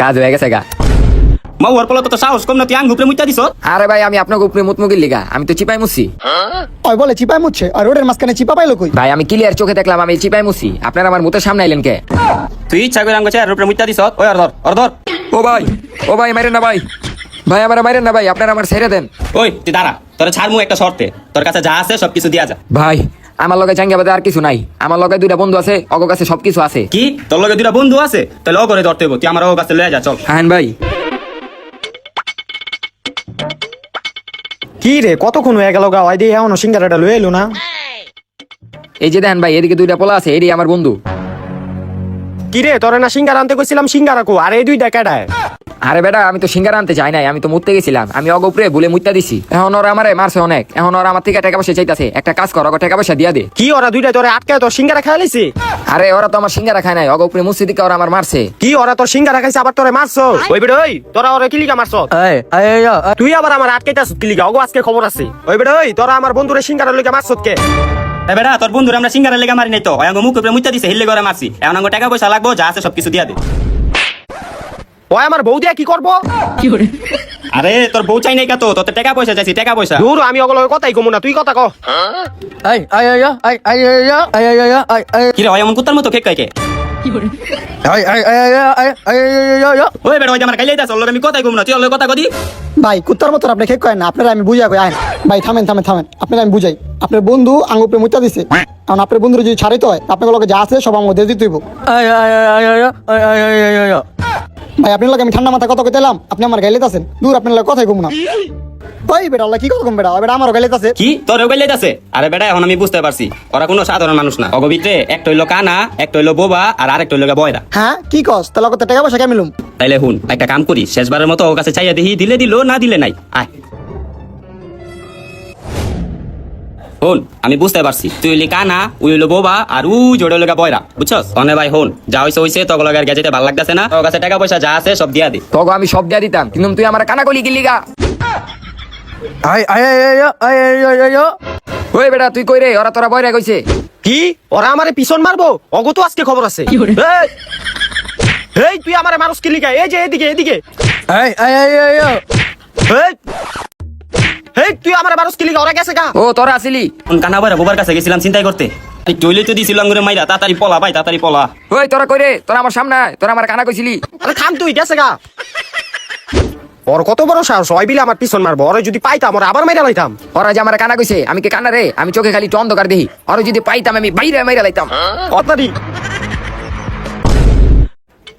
কাজ হয়ে গেছে গা। মাউয়ার পলা তো সাহস কম না, তুই আঙ্গ উপরে মুইতা দিছ। আরে ভাই আমি আপনাকে উপরে মুতমুগির লিগা, আমি তো চিপাই মুছি। ওই বলে চিপাই মুচ্ছে আর রোডের মাঝখানে চিপা পাইলো কই? ভাই আমি ক্লিয়ার চোখে দেখলাম আমি চিপাই মুছি, আপনারা আমার মুতের সামনে আইলেন কে? তুই ইচ্ছা করে আঙ্গ চেয়ার উপরে মুইতা দিছ। ওই আর ধর। ও ভাই মারেন না ভাই, ভাই আমার মারেন না ভাই, আপনারা আমার ছেড়ে দেন। ওই তুই দাঁড়া, তোর ছাড়মু একটা শর্তে, তোর কাছে যা আছে সবকিছু দিয়া যা। ভাই আমার লগে জাঙ্গিয়াবাদে আর কিছু নাই, আমার লগে দুইটা বন্ধু আছে, অগ কাছে সবকিছু আছে। কি তোর লগে দুইটা বন্ধু আছে? তাহলে ও করে ধরতে হইব, তুই আমার ও কাছে লয়ে যা, চল। হ্যাঁ ভাই। কি রে কতক্ষণ হয়ে গেল গা, ওই দিয়ে এখনো সিঙ্গারাটা লয়ে এলো না। এই যে দেখেন ভাই এদিকে দুইটা পোলা আছে, এটি আমার বন্ধু। কি রে তোরে না সিঙ্গারা আনতে কইছিলাম, সিঙ্গারা কো? আর এই দুইটা কেডায়? আরে বেটা আমি তো সিঙ্গারা আনতে চাই নাই, আমি তো মুততে গেছিলাম, আমি অগ উপরে ভুলে মুত্তা দিছি। এখন ওরা আমারে মারছে অনেক, এখন ওরা আমার থেকে টাকা পয়সা চাইতাছে। একটা কাজ কর, ওকে টাকা পয়সা দিয়া দে। কি ওরা দুইটা তোরে আটকায় তোর সিঙ্গারা খাই লাইছে? আরে ওরা তো আমার সিঙ্গারা খায় নাই, অগ উপরে মুসি দিকে ওরা আমার মারছে। কি ওরা তোর সিঙ্গারা খাইছে আবার তোরে মারছো? ওই বেটা ওই তোরা ওরে কি লিগা মারছো? তুই আবার আমার আটকাইতাছ কি লিগা? ওগো আজকে খবর আছে। ওই বেটা ওই তোরা আমার বন্ধুরে সিঙ্গারা লিগা মারছত কে? এ বেটা তোর বন্ধুরা আমরা সিঙ্গারের লেগে মারি নাই তো, ওই আঙ্গ মুখ উপরে মুইতা দিছে, হিল্লে করে মারছি। এখন আঙ্গ টাকা পয়সা লাগবো, যা আছে সবকিছু দিয়া দে। ওই আমার বউ দিয়া কি করবো? আরে তোর বউ চাই নাই কা, তো তোর টাকা পয়সা চাইছি, টাকা পয়সা। দূর আমি ওগুলো কথাই কমু না, তুই কথা ক। কি রে ওই এমন কুত্তার মতো কেক কাইকে? ওই বেটা ওই যে আমার গাইলে যাচ্ছে, ওর লগে আমি কথাই কম না, তুই ওর লগে কথা কদি। ভাই কুত্তার মতো আপনি খেক করেন না, আপনারা আমি বুঝা কই আইন। ভাই থামেন আপনারা আমি বুঝাই। আপনার বন্ধু আঙ্গ উপরে মুত্তা দিছে, কারণ আপনার বন্ধুর যদি ছাড়িতে হয় আপনার লগে যা আছে সব আমাদের দিতে হইব। ভাই আপনার লগে আমি ঠান্ডা মাথা কথা কইতাম, আপনি আমার গাইলে আছেন। দূর আপনার লগে কথাই কম না। ওই বেটা আল্লাহ কি কথা কম বেটা, ওই বেটা আমার গাইলে আছে। কি তোর গাইলে যাচ্ছে? আরে বেটা এখন আমি বুঝতে পারছি, ওরা কোনো সাধারণ মানুষ না। অগবিত্রে একটা হইলো কানা, একটা হইলো বোবা, আর আরেকটা হইলো বয়রা। হ্যাঁ কি কস? তাহলে কত টাকা পয়সা কেমিলুম? তাইলে হুন একটা কাম করি, শেষবারের মতো ওর কাছে চাইয়া দেখি, দিলে দিল, না দিলে নাই। আয় হন, আমি বুঝতে পারছি তুই হইলি কানা, উই হইলো বোবা, আর উ জোড়ে লগা বয়রা, বুঝছস? অনে ভাই হন, যা হইছে তখন লগার গেজেতে ভালো লাগতেছে না, ওর কাছে টাকা পয়সা যা আছে সব দিয়া দে। তোকে আমি সব দিয়া দিতাম, কিন্তু তুই আমার কানা কলি গেলি গা। ওই বেটা তুই কই রে? ওরা তোরা বয়রা কইছে। কি ওরা আমারে পিছন মারবো? অগো তো আজকে খবর আছে। এই তুই আমারে মারস কি লিগা? এই যে এদিকে এদিকে। এই তুই আমারে মারস কি লিগা? ওরা গেছে গা। ও তোরা আসিলি? কানা বয়রা বোবার কাছে গেছিলাম চিন্তাই করতে, টয়লেট তো দিছিলাম করে মাইরা, তাড়াতাড়ি পলা ভাই, তাড়াতাড়ি পলা। ওই তোরা কই রে? তোরা আমার সামনে আয়, তোরা আমার কানা কইছিলি। আরে থাম তুই, গেছে গা। ওর কত বড় সাহস, ওই বিলে আমার পিছন মারবো। ওরে যদি পাইতাম ওরা আবার মাইরা লাইতাম। ওরা যে আমার কানা কইছে, আমি কি কানা রে? আমি চোখে খালি অন্ধকার দেখি। ওরা যদি পাইতাম আমি বাইরে মাইরা লাইতাম। অতারি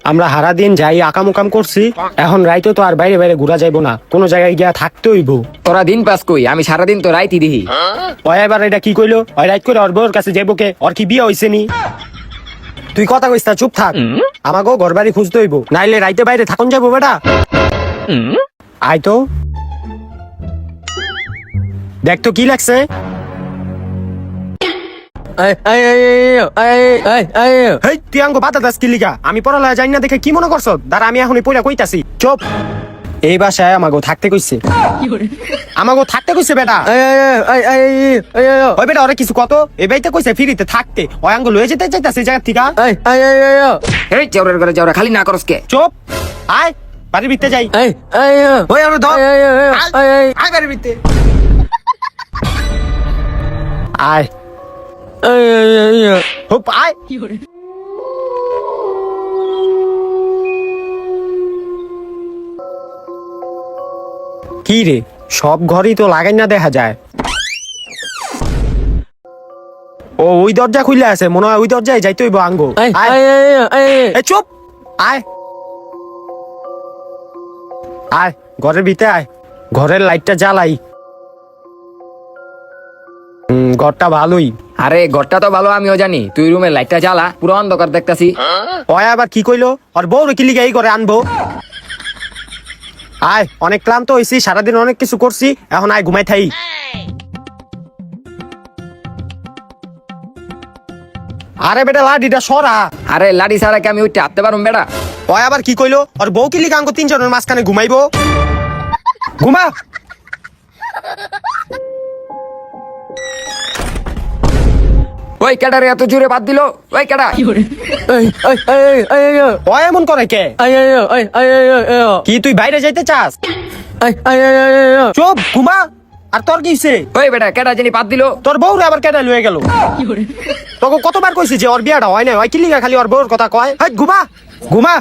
আমরা হারা দিন যাই আকাম করছি, এখন রাইতে তো আর বাইরে বাইরে ঘুরা যাইবো না, কোন জায়গায় গিয়া থাকতে হইব। তোরা দিন পাস কই, আমি সারাদিন তো রাইতি দেখি। ওই এবার এটা কি কইলো? ওই রাইত করে ওর বউর কাছে যাইবো কে? ওর কি বিয়ে হইছে নি? তুই কথা কইস না, চুপ থাক। আমাকেও ঘর বাড়ি খুঁজতে হইব, নাইলে রাইতে বাইরে থাকুন যাবো বেটা। আয় তো দেখ তো কি লাগছে। তুই আঙ্গো বাধা দাস কি লিগা? আমি পড়ালেখা জানি না দেখে কি মনে করছ? দাঁড়া আমি এখন পড়া কইতাছি, চুপ। এই বাসায় আমাগো থাকতে কইছে, আমাগো থাকতে কইছে বেটা। ওই বেটা ওরে কিছু কত, এই বাইতে কইছে ফ্রিতে থাকতে, ওই আঙ্গো লয়ে যেতে চাইতাছে জায়গা থেকে। এই চেউরের ঘরে যাওরা খালি না করস কে? চুপ, আয় বাড়ির ভিতরে যাই। ওই আমরা ধর, আয় বাড়ির ভিতরে আয়। হুপ আয়। কি রে সব ঘরই তো লাগাই না দেখা যায়। ও ওই দরজা খুলে আছে, মনে হয় ওই দরজায় যাইতে হইব আঙ্গো। চুপ, আয় আয় ঘরের ভিতরে আয়, ঘরের লাইটটা জ্বালাই। ঘরটা ভালোই। আরে ঘরটা তো ভালো আমিও জানি, তুই রুমের লাইটটা জ্বালা, পুরো অন্ধকার দেখতাছি। ওই আবার কি কইলো? আর বউ কি লিগা এই করে আনবো? আয় অনেক ক্লান্ত হইছি, সারাদিন অনেক কিছু করছি, এখন আয় ঘুমাই থাই। আরে বেটা লাডিটা সরা। আরে লাডি ছাড়া কি আমি উঠতে হাঁটতে পারুম বেটা? ওই আবার কি কইলো? আর বউ কি লিগা আঙ্গো তিনজনের মাঝখানে ঘুমাইবো? ঘুমা। ওই ক্যাডারে এত জোরে বাদ দিল, ওই ক্যাডা। ও এমন করে কে? কি তুই বাইরে যাইতে চাস? চুপ ঘুমা। আর তোর কি হইছে? ওই বেটা ক্যাডা জানি বাদ দিল। তোর বউরে আবার কেডা লয়ে গেল? তোকে কতবার কইছি যে ওর বিয়াটা হয় না, ওই কি লিগা খালি ওর বউর কথা কয়? হাই ঘুমা ঘুমা।